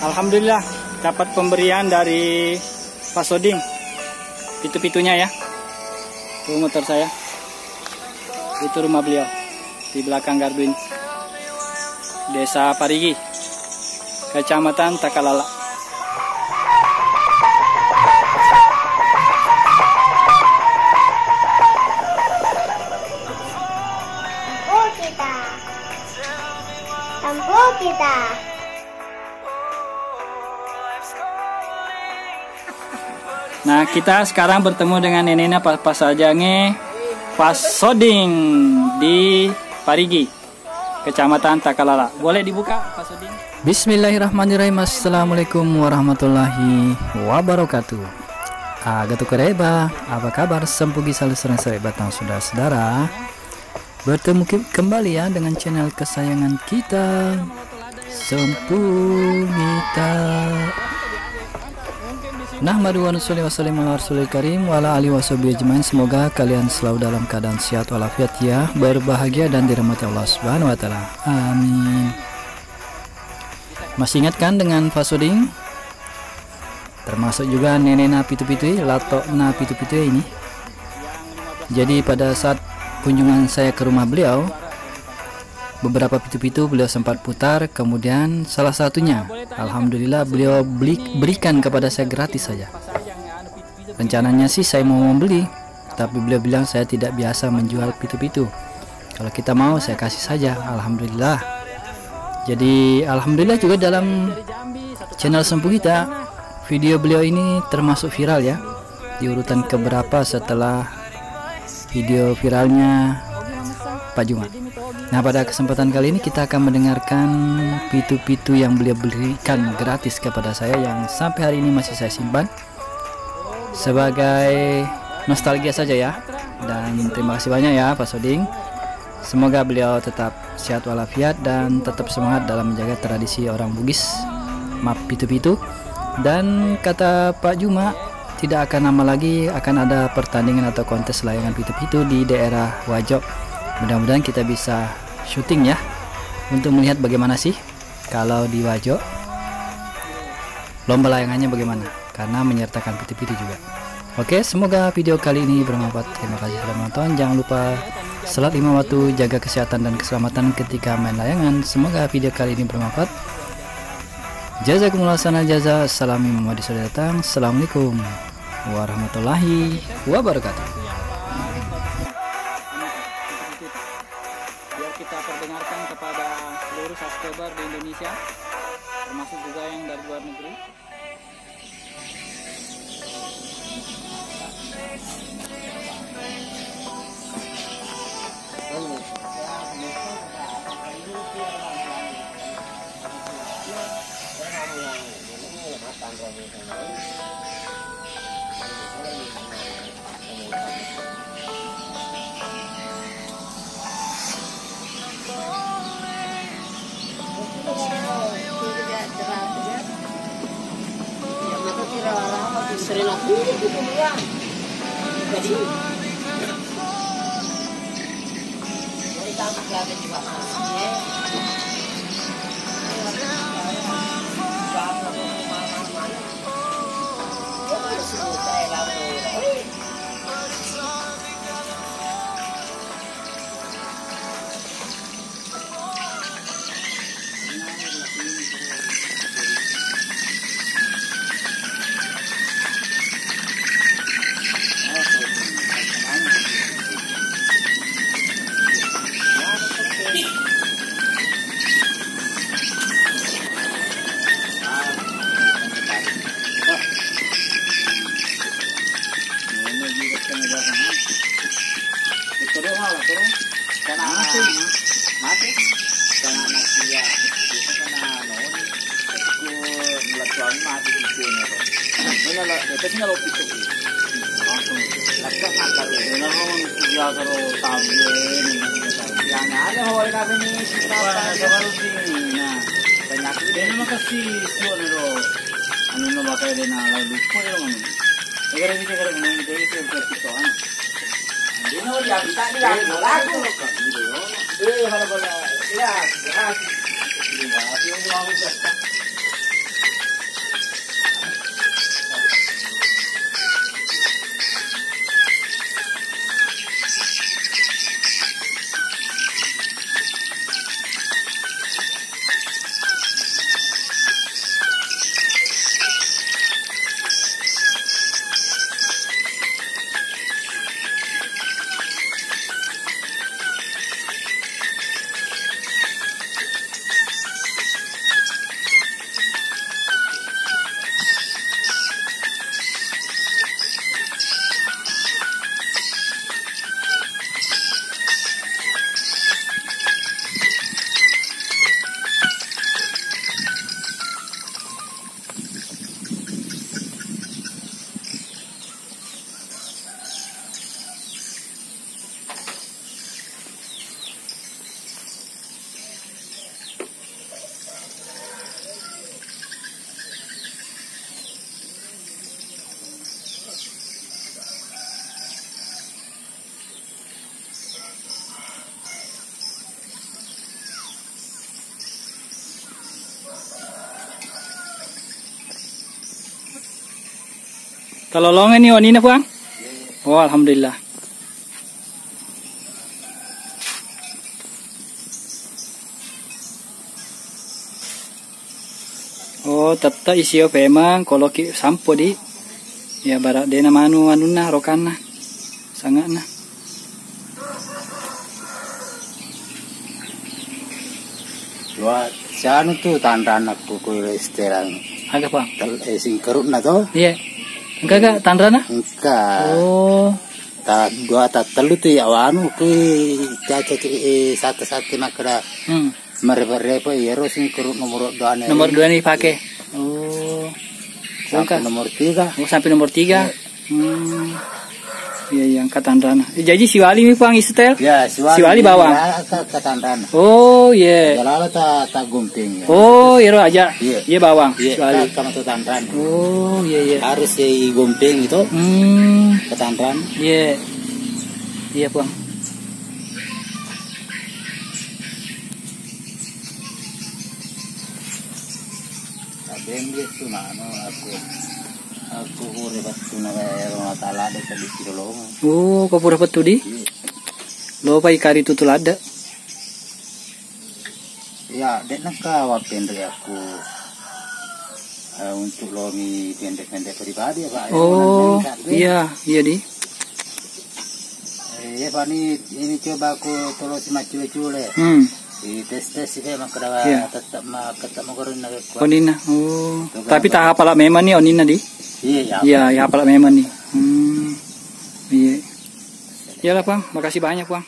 Alhamdulillah dapat pemberian dari Pak Soding pitu-pitunya ya. Itu motor saya, itu rumah beliau di belakang gardu ini, Desa Parigi, Kecamatan Takalala. Tempuh kita. Nah, kita sekarang bertemu dengan neneknya Pak Sajange Pak Soding di Parigi, Kecamatan Takalala. Boleh dibuka Pak Soding? Bismillahirrahmanirrahim. Assalamualaikum warahmatullahi wabarakatuh. Agato kereba, apa kabar? Sempugi salu serang batang saudara-saudara. Bertemu kembali ya dengan channel kesayangan kita, Sempugita. Nahmadu wa nusalli wa sallim ala rasulil karim wa ala alihi washabihi ajmain. Semoga kalian selalu dalam keadaan sehat walafiat ya, berbahagia dan dirahmati Allah Subhanahu wa taala. Amin. Masih ingat kan dengan Pak Soding? Termasuk juga nenekna pitu-pitu, lato na pitu-pitu ini. Jadi pada saat kunjungan saya ke rumah beliau, beberapa pitu-pitu beliau sempat putar, kemudian salah satunya alhamdulillah beliau berikan kepada saya gratis saja. Rencananya sih saya mau membeli, tapi beliau bilang saya tidak biasa menjual pitu-pitu. Kalau kita mau saya kasih saja, alhamdulillah. Jadi alhamdulillah juga dalam channel Sempugita video beliau ini termasuk viral ya, di urutan keberapa setelah video viralnya Pak Juma. Nah, pada kesempatan kali ini kita akan mendengarkan pitu-pitu yang beliau berikan gratis kepada saya, yang sampai hari ini masih saya simpan sebagai nostalgia saja ya. Dan terima kasih banyak ya Pak Soding. Semoga beliau tetap sehat walafiat dan tetap semangat dalam menjaga tradisi orang Bugis map pitu-pitu. Dan kata Pak Juma, tidak akan lama lagi akan ada pertandingan atau kontes layangan pitu-pitu di daerah Wajok. Mudah-mudahan kita bisa syuting ya, untuk melihat bagaimana sih kalau di Wajok lomba layangannya bagaimana, karena menyertakan pitu-pitu juga. Oke, semoga video kali ini bermanfaat. Terima kasih sudah menonton. Jangan lupa salat 5 waktu, jaga kesehatan dan keselamatan ketika main layangan. Semoga video kali ini bermanfaat. Jazakumullah sana jaza. Salam Muhammad sudah datang. Assalamualaikum warahmatullahi wabarakatuh. Biar kita perdengarkan kepada seluruh subscriber di Indonesia, termasuk juga yang dari luar negeri. Sering aku gitu ya. Jadi tahu kelihatan juga masih. Kalau longan nih onina Bang? Oh, alhamdulillah. Oh, tetap isio memang kalau ki sampo di ya barak dena manu anuna rokana sangat nah. Dua sianu tuh tandan aku istilah Agak Bang? sing kerut na to? Iya. Enggak tandrana? Enggak. Oh. Dua telu tuh ya anu ke caca satu nak kena mereka ya sing kerut nomor 2 Nomor 2 nih pakai. Oh. sampai nomor 3. Oh, sampai nomor 3. Iya, angkat tandrana. Jadi si Wali nih Bang istel? Ya, si Wali bawang. Ke tandrana. Oh, iya. Jalala ta gumping. Oh, iya aja. Iya bawang. Si Wali. Sama tuh tandrana. Oh, iya. Harus si gumping itu. Ke tandrana. Iya. Iya, Bang. Abeng gitu mano aku rebat tuna Allah taala ada di Sidolongan. Oh, kau pura petu di? Lo pai kari tutul ada. Ya, dek nak wapen dari aku untuk lomi pendek-pendek pribadi Pak. Oh, iya di. Ya Pak ini coba aku terus macule-cule. Tes sih mak kadawa tetap ketemu korun nak. Onina. Oh. Tapi tak hafal memang nih onina di. Iya, ya hafal memang nih. Iya. Iyalah Bang, makasih banyak Bang.